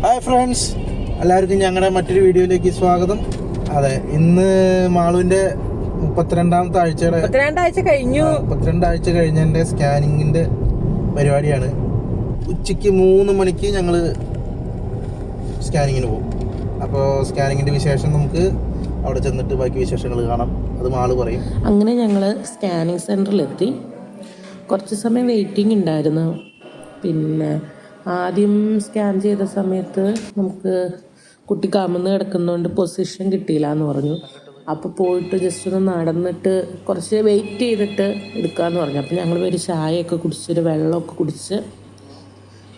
Hi friends, എല്ലാവർക്കും ഞങ്ങളുടെ മറ്റൊരു വീഡിയോയിലേക്ക് സ്വാഗതം. അതെ, ഇന്ന് മാളുവിൻ്റെ 32ാമത്തെ ആഴ്ചയുടെ 32 ആഴ്ച കഴിഞ്ഞതിൻ്റെ സ്കാനിങ്ങിൻ്റെ പരിപാടിയാണ്. ഉച്ചയ്ക്ക് 3 മണിക്ക് ഞങ്ങൾ സ്കാനിങ്ങിന് പോകും. അപ്പോൾ സ്കാനിങ്ങിൻ്റെ വിശേഷം നമുക്ക് അവിടെ ചെന്നിട്ട് ബാക്കി വിശേഷങ്ങൾ കാണാം. അത് മാള് പറയും. അങ്ങനെ ഞങ്ങൾ സ്കാനിങ് സെൻറ്ററിലെത്തി. കുറച്ച് സമയം വെയിറ്റിംഗ് ഉണ്ടായിരുന്നു. പിന്നെ ആദ്യം സ്കാൻ ചെയ്ത സമയത്ത് നമുക്ക് കുട്ടി കമന്ന് കിടക്കുന്നതുകൊണ്ട് പൊസിഷൻ കിട്ടിയില്ല എന്ന് പറഞ്ഞു. അപ്പോൾ പോയിട്ട് ജസ്റ്റ് ഒന്ന് നടന്നിട്ട് കുറച്ച് വെയിറ്റ് ചെയ്തിട്ട് എടുക്കാമെന്ന് പറഞ്ഞു. അപ്പോൾ ഞങ്ങൾ ഒരു ചായയൊക്കെ കുടിച്ചൊരു വെള്ളമൊക്കെ കുടിച്ച്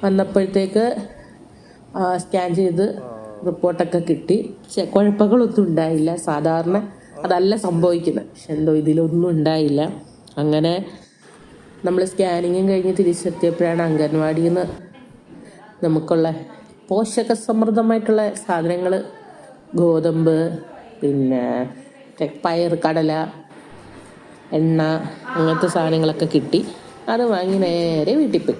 വന്നപ്പോഴത്തേക്ക് സ്കാൻ ചെയ്ത് റിപ്പോർട്ടൊക്കെ കിട്ടി. കുഴപ്പങ്ങളൊന്നും ഉണ്ടായില്ല. സാധാരണ അതല്ല സംഭവിക്കുന്നത്, പക്ഷെ എന്തോ ഇതിലൊന്നും ഉണ്ടായില്ല. അങ്ങനെ നമ്മൾ സ്കാനിങ്ങും കഴിഞ്ഞ് തിരിച്ചെത്തിയപ്പോഴാണ് അംഗൻവാടിയിൽ നിന്ന് നമുക്കുള്ള പോഷക സമൃദ്ധമായിട്ടുള്ള സാധനങ്ങൾ, ഗോതമ്പ്, പിന്നെ പയർ, കടല, എണ്ണ, അങ്ങനത്തെ സാധനങ്ങളൊക്കെ കിട്ടി. അത് വാങ്ങി നേരെ വീട്ടിൽ പോയി.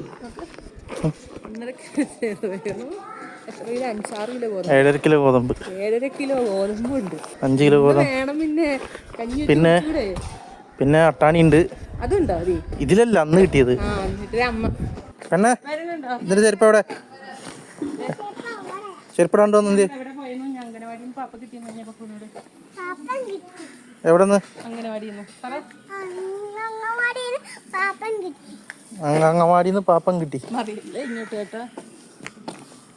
7.5 കിലോ ഗോതമ്പ്, 7.5 കിലോ ഗോതമ്പുണ്ട്, 5 കിലോ ഗോതമ്പ് വേണം. പിന്നെ അട്ടാണി ഉണ്ട്. അതുണ്ടോ? ഇതിലല്ല അന്ന് കിട്ടിയത്. അമ്മ പെണ്ണെ, ഇതിന്റെ ചെരുപ്പ് എവിടെ? ചെരുപ്പിടാണ്ടോ? എവിടെന്ന്? അംഗനവാടിന്ന് പാപ്പം കിട്ടി.